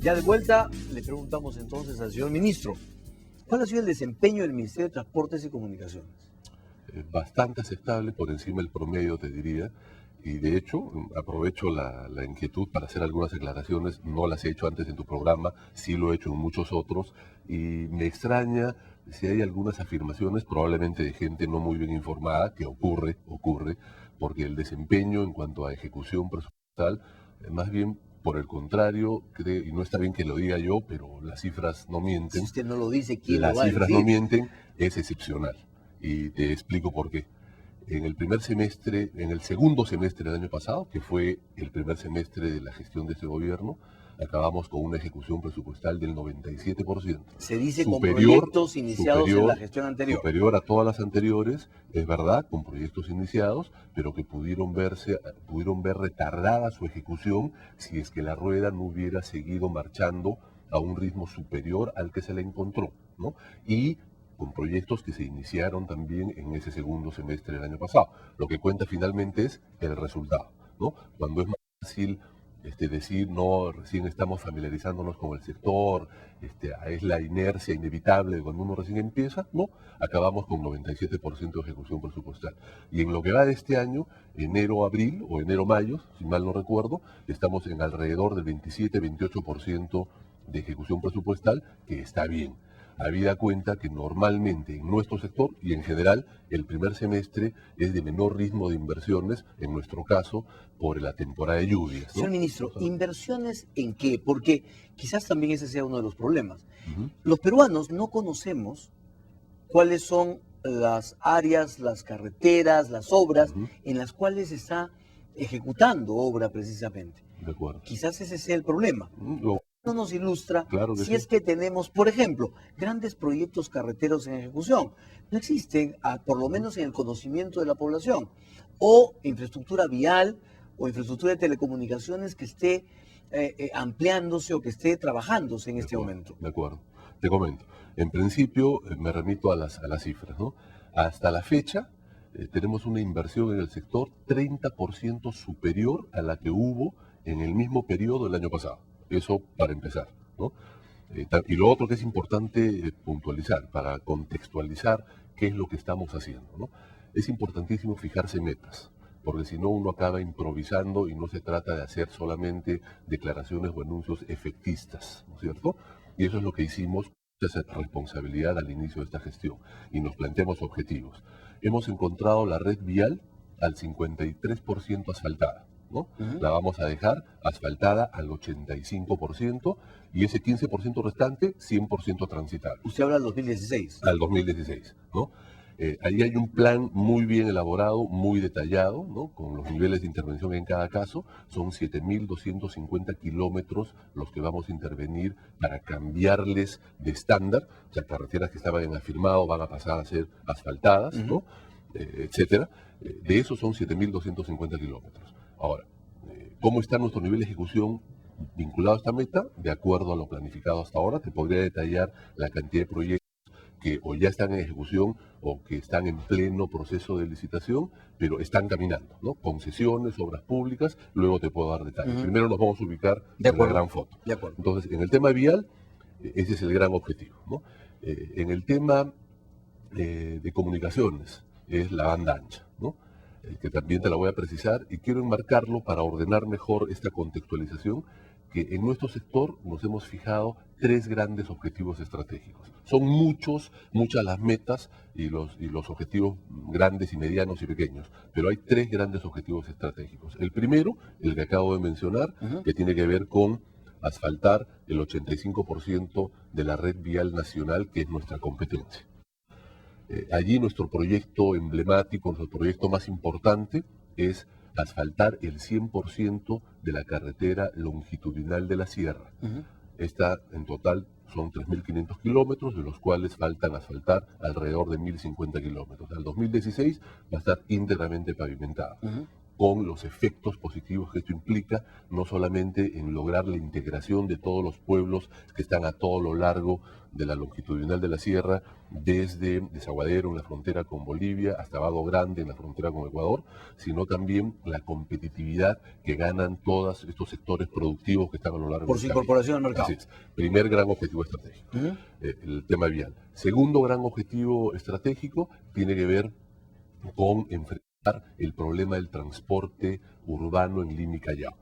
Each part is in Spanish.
Ya de vuelta, le preguntamos entonces al señor ministro, ¿cuál ha sido el desempeño del Ministerio de Transportes y Comunicaciones? Bastante aceptable, por encima del promedio, te diría. Y de hecho, aprovecho la inquietud para hacer algunas aclaraciones. No las he hecho antes en tu programa, sí lo he hecho en muchos otros. Y me extraña si hay algunas afirmaciones, probablemente de gente no muy bien informada, que ocurre, porque el desempeño en cuanto a ejecución presupuestal, más bien por el contrario, y no está bien que lo diga yo, pero las cifras no mienten. Si usted no lo dice, ¿quién lo Las va a cifras decir? no mienten, es excepcional. Y te explico por qué. En el segundo semestre del año pasado, que fue el primer semestre de la gestión de este gobierno, acabamos con una ejecución presupuestal del 97%. Se dice con proyectos iniciados en la gestión anterior. Superior a todas las anteriores, es verdad, con proyectos iniciados, pero que pudieron ver retardada su ejecución si es que la rueda no hubiera seguido marchando a un ritmo superior al que se le encontró, ¿no? Y con proyectos que se iniciaron también en ese segundo semestre del año pasado. Lo que cuenta finalmente es el resultado, ¿no? Cuando es más fácil decir, no, recién estamos familiarizándonos con el sector, es la inercia inevitable de cuando uno recién empieza, no, acabamos con 97% de ejecución presupuestal. Y en lo que va de este año, enero-abril o enero-mayo, si mal no recuerdo, estamos en alrededor del 27-28% de ejecución presupuestal, que está bien. Habida cuenta que normalmente en nuestro sector y en general el primer semestre es de menor ritmo de inversiones, en nuestro caso, por la temporada de lluvias, ¿no? Señor ministro, ¿inversiones en qué? Porque quizás también ese sea uno de los problemas. Los peruanos no conocemos cuáles son las áreas, las carreteras, las obras en las cuales se está ejecutando obra precisamente. De acuerdo. Quizás ese sea el problema. No nos ilustra Claro que si sí. es que tenemos, por ejemplo, grandes proyectos carreteros en ejecución. No existen, por lo menos en el conocimiento de la población, o infraestructura vial o infraestructura de telecomunicaciones que esté ampliándose o que esté trabajándose en este momento. De acuerdo. Te comento. En principio, me remito a las cifras, ¿no? Hasta la fecha, tenemos una inversión en el sector 30% superior a la que hubo en el mismo periodo del año pasado. Eso para empezar, ¿no? Y lo otro que es importante puntualizar, para contextualizar qué es lo que estamos haciendo, ¿no? Es importantísimo fijarse metas, porque si no uno acaba improvisando y no se trata de hacer solamente declaraciones o anuncios efectistas, ¿no es cierto? Y eso es lo que hicimos, esa responsabilidad al inicio de esta gestión, y nos planteamos objetivos. Hemos encontrado la red vial al 53% asfaltada, ¿no? La vamos a dejar asfaltada al 85% y ese 15% restante 100% transitable. Usted habla del 2016. Al 2016, ¿no? Ahí hay un plan muy bien elaborado, muy detallado, ¿no? Con los niveles de intervención en cada caso. Son 7.250 kilómetros los que vamos a intervenir para cambiarles de estándar. O sea, carreteras que estaban en afirmado van a pasar a ser asfaltadas, ¿no? Etcétera. De esos son 7.250 kilómetros. Ahora, ¿cómo está nuestro nivel de ejecución vinculado a esta meta? De acuerdo a lo planificado hasta ahora, te podría detallar la cantidad de proyectos que o ya están en ejecución o que están en pleno proceso de licitación, pero están caminando, ¿no? Concesiones, obras públicas, luego te puedo dar detalles. Primero nos vamos a ubicar en la gran foto. De acuerdo. Entonces, en el tema vial, ese es el gran objetivo, ¿no? En el tema de comunicaciones, es la banda ancha, ¿no? Que también te la voy a precisar y quiero enmarcarlo para ordenar mejor esta contextualización, que en nuestro sector nos hemos fijado 3 grandes objetivos estratégicos. Son muchas las metas y los objetivos grandes y medianos y pequeños, pero hay 3 grandes objetivos estratégicos. El primero, el que acabo de mencionar, que tiene que ver con asfaltar el 85% de la red vial nacional, que es nuestra competencia. Allí nuestro proyecto emblemático, nuestro proyecto más importante es asfaltar el 100% de la carretera longitudinal de la sierra. Esta en total son 3.500 kilómetros, de los cuales faltan asfaltar alrededor de 1.050 kilómetros. Al 2016 va a estar íntegramente pavimentada. con los efectos positivos que esto implica, no solamente en lograr la integración de todos los pueblos que están a todo lo largo de la longitudinal de la sierra, desde Desaguadero en la frontera con Bolivia hasta Vago Grande en la frontera con Ecuador, sino también la competitividad que ganan todos estos sectores productivos que están a lo largo Por del su camino. incorporación al mercado. Así es. Primer gran objetivo estratégico, el tema vial. Segundo gran objetivo estratégico tiene que ver con enfrentar el problema del transporte urbano en Lima y Callao.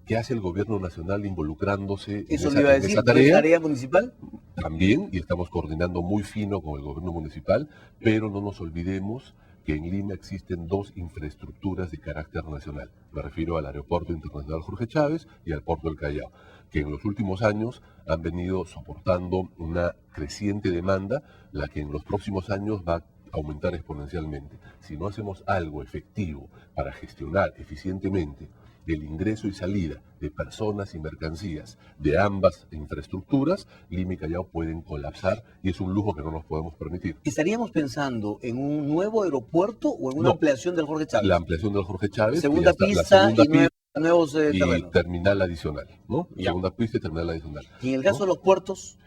¿Qué hace el gobierno nacional involucrándose Eso en le iba a en decir, esa ¿no es tarea? tarea municipal? También, y estamos coordinando muy fino con el gobierno municipal, pero no nos olvidemos que en Lima existen dos infraestructuras de carácter nacional. Me refiero al Aeropuerto Internacional Jorge Chávez y al Puerto del Callao, que en los últimos años han venido soportando una creciente demanda, la que en los próximos años va a aumentar exponencialmente. Si no hacemos algo efectivo para gestionar eficientemente el ingreso y salida de personas y mercancías de ambas infraestructuras, Lima y Callao pueden colapsar y es un lujo que no nos podemos permitir. ¿Estaríamos pensando en un nuevo aeropuerto o en una No. ampliación del Jorge Chávez? La ampliación del Jorge Chávez, Segunda que ya está, pista la segunda y pista nuevos y terrenos. terminal adicional, ¿no? Ya. Segunda pista y terminal adicional. Y en el caso ¿no? de los puertos,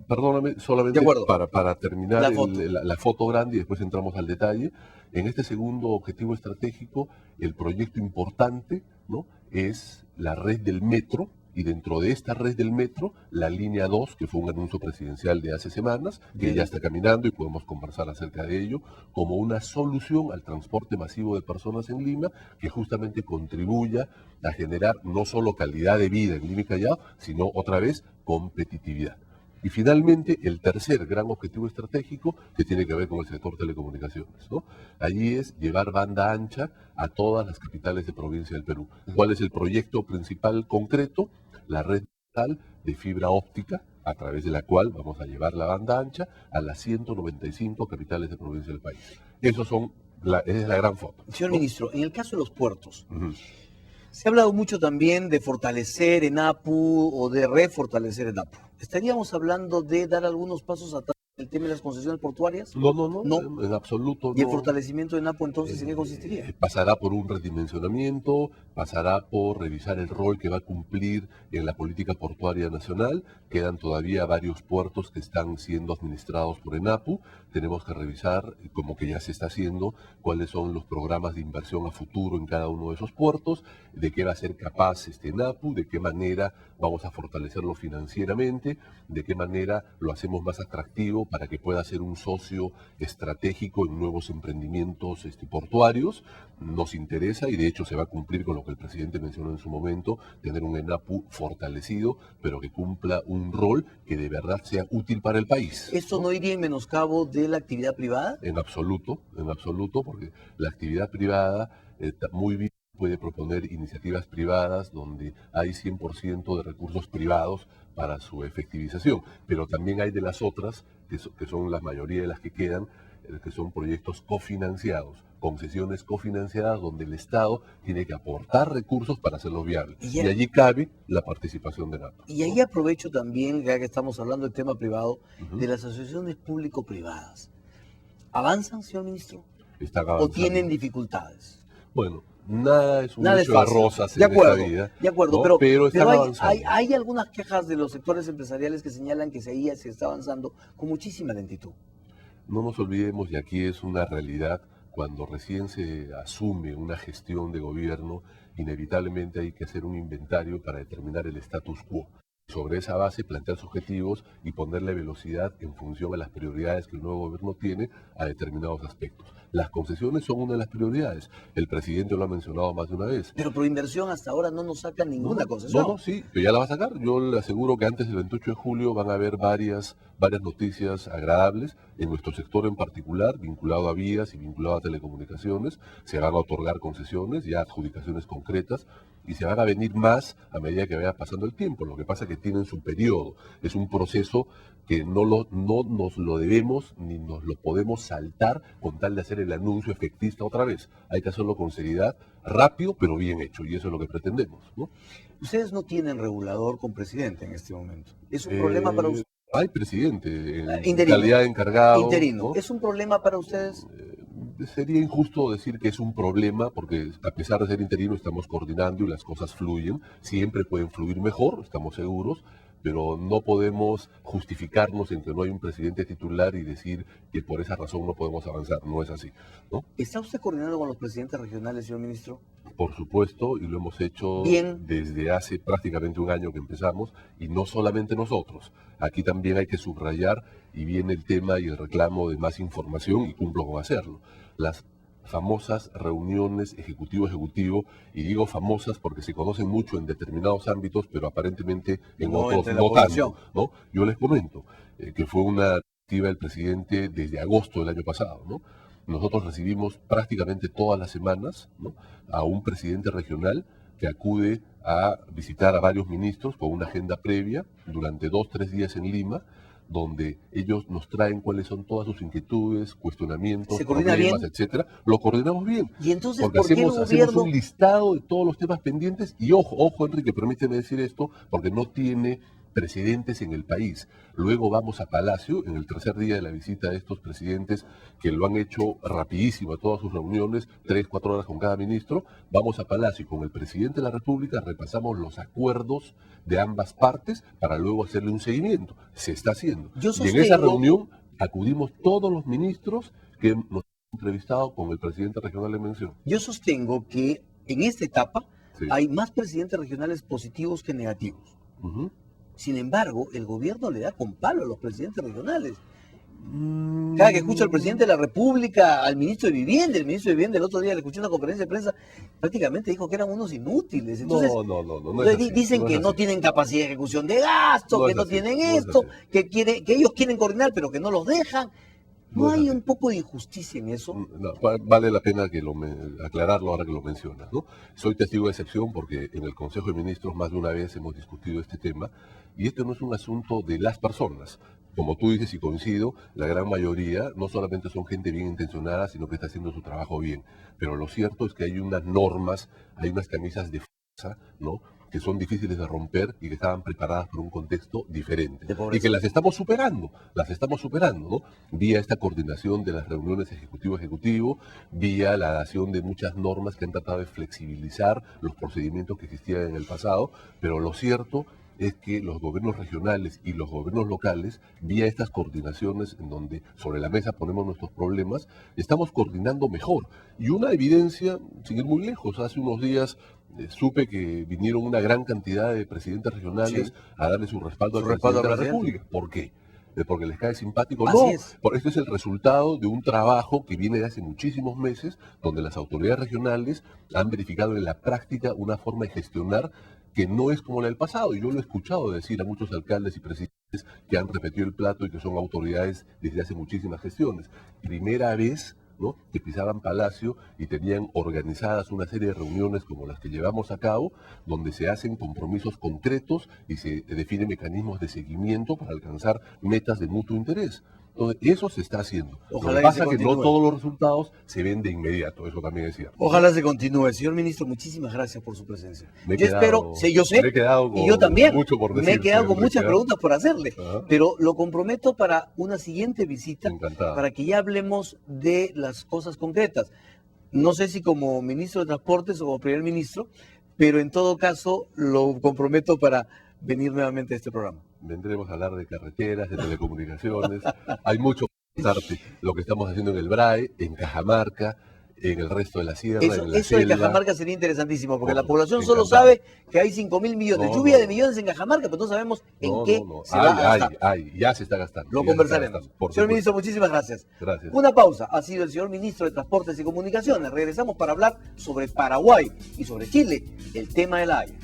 Perdóname, solamente De acuerdo. para terminar La foto. la foto grande y después entramos al detalle. En este segundo objetivo estratégico, el proyecto importante, ¿no?, es la red del metro, y dentro de esta red del metro, la línea 2, que fue un anuncio presidencial de hace semanas, que Bien. ya está caminando y podemos conversar acerca de ello, como una solución al transporte masivo de personas en Lima, que justamente contribuya a generar no solo calidad de vida en Lima y Callao, sino otra vez competitividad. Y finalmente, el tercer gran objetivo estratégico que tiene que ver con el sector telecomunicaciones, ¿no? Allí es llevar banda ancha a todas las capitales de provincia del Perú. ¿Cuál es el proyecto principal concreto? La red digital de fibra óptica, a través de la cual vamos a llevar la banda ancha a las 195 capitales de provincia del país. Esa es la gran foto. señor ¿no? ministro, en el caso de los puertos, Ujú. se ha hablado mucho también de fortalecer ENAPU o de refortalecer ENAPU. ¿Estaríamos hablando de dar algunos pasos atrás en el tema de las concesiones portuarias? No, en absoluto ¿Y el no. fortalecimiento de ENAPU entonces en qué consistiría? Pasará por un redimensionamiento, pasará por revisar el rol que va a cumplir en la política portuaria nacional. Quedan todavía varios puertos que están siendo administrados por ENAPU. Tenemos que revisar, como que ya se está haciendo, cuáles son los programas de inversión a futuro en cada uno de esos puertos, de qué va a ser capaz este ENAPU, de qué manera vamos a fortalecerlo financieramente, de qué manera lo hacemos más atractivo para que pueda ser un socio estratégico en nuevos emprendimientos portuarios. Nos interesa y de hecho se va a cumplir con lo que el presidente mencionó en su momento, tener un ENAPU fortalecido, pero que cumpla un rol que de verdad sea útil para el país. ¿Esto no iría en menoscabo de la actividad privada? En absoluto, porque la actividad privada muy bien puede proponer iniciativas privadas donde hay 100% de recursos privados para su efectivización, pero también hay de las otras, que son la mayoría de las que quedan, que son proyectos cofinanciados, concesiones cofinanciadas donde el Estado tiene que aportar recursos para hacerlos viables. Y allí cabe la participación de NAPA. Y ahí aprovecho también, ya que estamos hablando del tema privado, Ujú. de las asociaciones público-privadas. ¿Avanzan, señor ministro? Están ¿O avanzando. tienen dificultades? Bueno, nada es un Nada es hecho de fácil. rosas De en acuerdo, esta vida. de acuerdo, ¿no? pero están avanzando. hay algunas quejas de los sectores empresariales que señalan que se está avanzando con muchísima lentitud. No nos olvidemos, y aquí es una realidad, cuando recién se asume una gestión de gobierno, inevitablemente hay que hacer un inventario para determinar el status quo. Sobre esa base, plantear sus objetivos y ponerle velocidad en función a las prioridades que el nuevo gobierno tiene a determinados aspectos. Las concesiones son una de las prioridades. El presidente lo ha mencionado más de una vez. Pero por inversión hasta ahora no nos sacan ninguna concesión. Sí, pero ya la va a sacar. Yo le aseguro que antes del 28 de julio van a haber varias noticias agradables en nuestro sector en particular, vinculado a vías y vinculado a telecomunicaciones. Se van a otorgar concesiones, ya adjudicaciones concretas, y se van a venir más a medida que vaya pasando el tiempo. Lo que pasa es que tienen su periodo. Es un proceso que no nos lo debemos ni nos lo podemos saltar con tal de hacer el anuncio efectista otra vez. Hay que hacerlo con seriedad, rápido, pero bien hecho, y eso es lo que pretendemos, ¿no? Ustedes no tienen regulador con presidente en este momento. ¿Es un problema para ustedes? Hay presidente, en Interino. calidad de encargado. Interino. ¿no? ¿Es un problema para ustedes? sería injusto decir que es un problema, porque a pesar de ser interino estamos coordinando y las cosas fluyen. Siempre pueden fluir mejor, estamos seguros, pero no podemos justificarnos en que no hay un presidente titular y decir que por esa razón no podemos avanzar. No es así, ¿no? ¿Está usted coordinando con los presidentes regionales, señor ministro? Por supuesto, y lo hemos hecho Bien. desde hace prácticamente un año que empezamos, y no solamente nosotros. Aquí también hay que subrayar, y viene el tema y el reclamo de más información, y cumplo con hacerlo. Las famosas reuniones ejecutivo-ejecutivo, y digo famosas porque se conocen mucho en determinados ámbitos, pero aparentemente en No otros entre la no población. tanto, ¿no? Yo les comento que fue una iniciativa del presidente desde agosto del año pasado, ¿no? Nosotros recibimos prácticamente todas las semanas, ¿no?, a un presidente regional que acude a visitar a varios ministros con una agenda previa durante 2-3 días en Lima, donde ellos nos traen cuáles son todas sus inquietudes, cuestionamientos, ¿Se coordina problemas, bien? etcétera. Lo coordinamos bien. Y entonces, Porque ¿por qué el hacemos gobierno? un listado de todos los temas pendientes y ojo, Enrique, permíteme decir esto, porque no tiene precedentes en el país. Luego vamos a Palacio, en el tercer día de la visita de estos presidentes, que lo han hecho rapidísimo a todas sus reuniones, 3-4 horas con cada ministro. Vamos a Palacio y con el presidente de la República repasamos los acuerdos de ambas partes para luego hacerle un seguimiento. Se está haciendo. Yo Y en esa sostengo- reunión acudimos todos los ministros que nos han entrevistado con el presidente regional de mención. Yo sostengo que en esta etapa Sí. hay más presidentes regionales positivos que negativos. Ujú. Sin embargo, el gobierno le da con palo a los presidentes regionales. Cada que escucho al presidente de la República, al ministro de Vivienda, el ministro de Vivienda el otro día le escuché una conferencia de prensa, prácticamente dijo que eran unos inútiles. Entonces, No es entonces así, dicen no es que no así. tienen capacidad de ejecución de gasto, No que es no así, tienen no es esto, así. que ellos quieren coordinar, pero que no los dejan. ¿No No es hay así. un poco de injusticia en eso? No, vale la pena que aclararlo ahora que lo mencionas, ¿no? Soy testigo de excepción porque en el Consejo de Ministros más de una vez hemos discutido este tema y esto no es un asunto de las personas. Como tú dices y coincido, la gran mayoría no solamente son gente bien intencionada, sino que está haciendo su trabajo bien. Pero lo cierto es que hay unas normas, hay unas camisas de fuerza, ¿no?, que son difíciles de romper y que estaban preparadas por un contexto diferente. De pobreza. Y que las estamos superando, ¿no? Vía esta coordinación de las reuniones ejecutivo-ejecutivo, vía la dación de muchas normas que han tratado de flexibilizar los procedimientos que existían en el pasado, pero lo cierto es que los gobiernos regionales y los gobiernos locales, vía estas coordinaciones en donde sobre la mesa ponemos nuestros problemas, estamos coordinando mejor. Y una evidencia, sin ir muy lejos, hace unos días supe que vinieron una gran cantidad de presidentes regionales Sí. a darle su respaldo Su al respaldo presidente de al la presidente. República. ¿Por qué? Porque les cae simpático. Así No, es. esto es el resultado de un trabajo que viene de hace muchísimos meses, donde las autoridades regionales han verificado en la práctica una forma de gestionar que no es como la del pasado. Y yo lo he escuchado decir a muchos alcaldes y presidentes que han repetido el plato y que son autoridades desde hace muchísimas gestiones. Primera vez, ¿no?, que pisaban Palacio y tenían organizadas una serie de reuniones como las que llevamos a cabo, donde se hacen compromisos concretos y se definen mecanismos de seguimiento para alcanzar metas de mutuo interés. Entonces, eso se está haciendo. Ojalá Lo que que pasa se es que no continúe. todos los resultados se ven de inmediato, eso también es cierto. Ojalá se continúe. Señor ministro, muchísimas gracias por su presencia. Me he Yo quedado- espero, sí, yo sé, me he quedado y yo con también, mucho por me he decir, quedado señor con muchas Enrique. preguntas por hacerle, Ajá. pero lo comprometo para una siguiente visita, Encantada. para que ya hablemos de las cosas concretas. No sé si como ministro de Transportes o como primer ministro, pero en todo caso lo comprometo para venir nuevamente a este programa. Vendremos a hablar de carreteras, de telecomunicaciones. Hay mucho que contarte. Lo que estamos haciendo en el BRAE, en Cajamarca, en el resto de la sierra, Eso, en la eso de selva. Cajamarca sería interesantísimo, porque No, la población solo encantado. sabe que hay 5.000 millones, No, lluvia no. de millones en Cajamarca, pero no sabemos en No, qué no, no. se va a gastar. Ya se está gastando. Lo ya se está conversaremos. gastando, por Señor supuesto. ministro, muchísimas gracias. Gracias. Una pausa. Ha sido el señor ministro de Transportes y Comunicaciones. Regresamos para hablar sobre Paraguay y sobre Chile, el tema de la Haya.